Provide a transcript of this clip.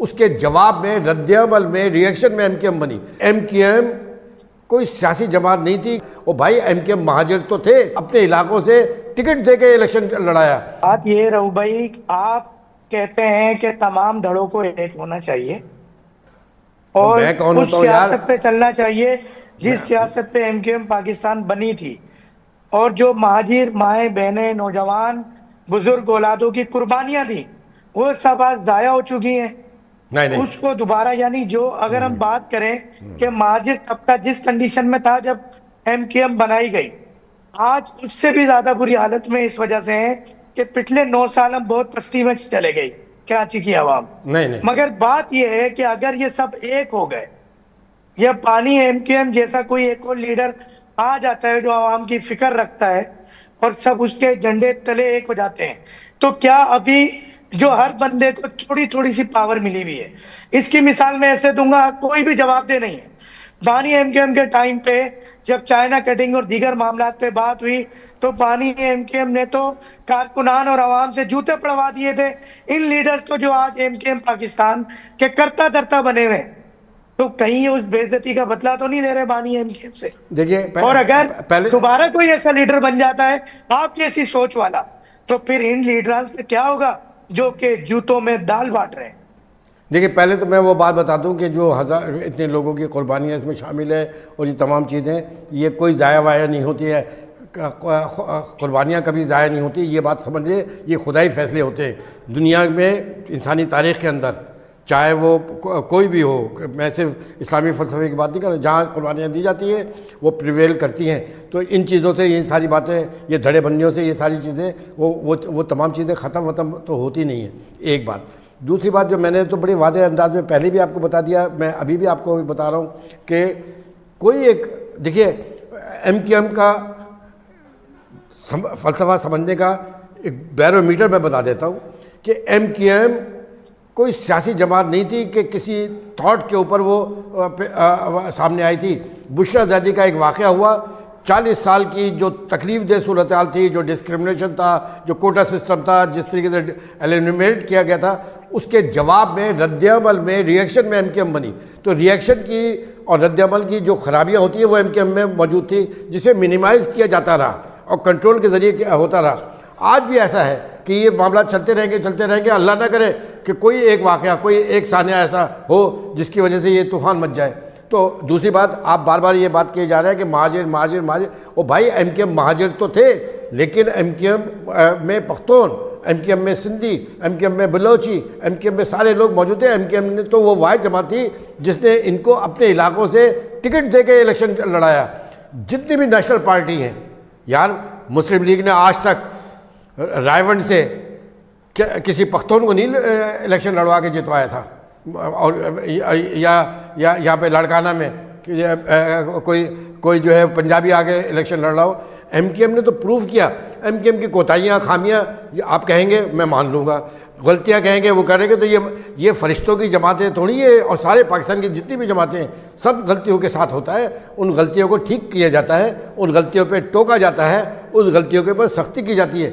اس کے جواب میں رد عمل میں ریئیکشن میں ایم کیو ایم بنی۔ ایم کیو ایم کوئی سیاسی جماعت نہیں تھی، وہ بھائی ایم کیو ایم مہاجر تو تھے، اپنے علاقوں سے ٹکٹ دے کے الیکشن لڑایا۔ بات یہ رہو بھائی، آپ کہتے ہیں کہ تمام دھڑوں کو ایک ہونا چاہیے اور میں کون اس ہوتا ہوں یار؟ سیاست پہ چلنا چاہیے جس سیاست پہ ایم کیو ایم پاکستان بنی تھی، اور جو مہاجر مائیں بہنیں نوجوان بزرگ اولادوں کی قربانیاں تھیں وہ سب آج ضائع ہو چکی ہیں۔ نہیں اس کو دوبارہ، یعنی جو اگر ہم بات کریں کہ مہاجر طبقہ جس کنڈیشن میں تھا جب ایم کیو ایم بنائی گئی، آج اس سے بھی زیادہ بری حالت میں اس وجہ سے ہیں کہ پچھلے 9 سال ہم بہت پستی میں چلے گئی کراچی کی عوام۔ نہیں مگر بات یہ ہے کہ اگر یہ سب ایک ہو گئے، یہ پانی ایم کیو ایم جیسا کوئی ایک اور لیڈر آ جاتا ہے جو عوام کی فکر رکھتا ہے اور سب اس کے جھنڈے تلے ایک ہو جاتے ہیں، تو کیا ابھی جو ہر بندے کو تھوڑی تھوڑی سی پاور ملی ہوئی ہے، اس کی مثال میں ایسے دوں گا، کوئی بھی جواب دہ نہیں ہے۔ بانی ایم کیو ایم کے ٹائم پہ جب چائنا کٹنگ اور دیگر معاملات پہ بات ہوئی تو بانی ایم کیو ایم نے تو کارکنان اور عوام سے جوتے پڑوا دیے تھے ان لیڈرز کو جو آج ایم کیو ایم پاکستان کے کرتا درتا بنے ہوئے، تو کہیں اس بے عزتی کا بدلہ تو نہیں لے رہے بانی ایم کیو ایم سے؟ دیکھیے، اور اگر پہلے دوبارہ کوئی ایسا لیڈر بن جاتا ہے آپ کی ایسی سوچ والا، تو پھر ان لیڈرز پہ کیا ہوگا جو کہ جوتوں میں دال بانٹ رہے ہیں؟ دیکھیے، پہلے تو میں وہ بات بتا دوں کہ جو اتنے لوگوں کی قربانیاں اس میں شامل ہے اور یہ تمام چیزیں، یہ کوئی ضائع وایا نہیں ہوتی ہے، قربانیاں کبھی ضائع نہیں ہوتی، یہ بات سمجھے، یہ خدائی فیصلے ہوتے ہیں دنیا میں انسانی تاریخ کے اندر، چاہے وہ کوئی بھی ہو۔ میں صرف اسلامی فلسفے کی بات نہیں کر رہا، جہاں قربانیاں دی جاتی ہیں وہ پریویل کرتی ہیں، تو ان چیزوں سے یہ ساری باتیں، یہ دھڑے بندیوں سے یہ ساری چیزیں، وہ تمام چیزیں ختم تو ہوتی نہیں ہیں۔ ایک بات۔ دوسری بات جو میں نے تو بڑی واضح انداز میں پہلے بھی آپ کو بتا دیا، میں ابھی بھی آپ کو بتا رہا ہوں کہ کوئی ایک، دیکھیے، ایم کیو ایم کا فلسفہ سمجھنے کا ایک بیرو میٹر میں بتا دیتا ہوں کہ ایم کیو ایم کوئی سیاسی جماعت نہیں تھی کہ کسی تھاٹ کے اوپر وہ سامنے آئی تھی۔ بشرا زیدی کا ایک واقعہ ہوا، 40 سال کی جو تکلیف دہ صورتحال تھی، جو ڈسکرمنیشن تھا، جو کوٹا سسٹم تھا، جس طریقے سے ایلیمنیٹ کیا گیا تھا، اس کے جواب میں رد عمل میں ریئیکشن میں ایم کیو ایم بنی۔ تو ریئیکشن کی اور رد عمل کی جو خرابیاں ہوتی ہیں وہ ایم کیو ایم میں موجود تھی، جسے منیمائز کیا جاتا رہا اور کنٹرول کے ذریعے ہوتا رہا۔ آج بھی ایسا ہے کہ یہ معاملات چلتے رہیں گے، اللہ نہ کرے کہ کوئی ایک واقعہ، کوئی ایک سانحہ ایسا ہو جس کی وجہ سے یہ طوفان مچ جائے۔ تو دوسری بات، آپ بار بار یہ بات کیے جا رہے ہیں کہ مہاجر، وہ بھائی ایم کیو ایم مہاجر تو تھے، لیکن ایم کیو ایم میں پختون، ایم کیو ایم میں سندھی، ایم کیو ایم میں بلوچی، ایم کیو ایم میں سارے لوگ موجود ہیں۔ ایم کیو ایم نے تو وہ واحد جماعت تھی جس نے ان کو اپنے علاقوں سے ٹکٹ دے کے الیکشن لڑایا۔ جتنی بھی نیشنل پارٹی ہیں یار، مسلم لیگ نے آج تک رائے سے کسی پختون کو نہیں الیکشن لڑوا کے جتوایا تھا، اور یا یہاں پہ لڑکانہ میں کوئی جو ہے پنجابی آگے الیکشن لڑ رہا ہو۔ ایم کیو ایم نے تو پروف کیا، ایم کیو ایم کی کوتاہیاں، خامیاں آپ کہیں گے میں مان لوں گا، غلطیاں کہیں گے وہ کریں گے، تو یہ فرشتوں کی جماعتیں تھوڑی ہے، اور سارے پاکستان کی جتنی بھی جماعتیں ہیں سب غلطیوں کے ساتھ ہوتا ہے، ان غلطیوں کو ٹھیک کیا جاتا ہے، ان غلطیوں پہ ٹوکا جاتا ہے، اس غلطیوں کے اوپر سختی کی جاتی ہے۔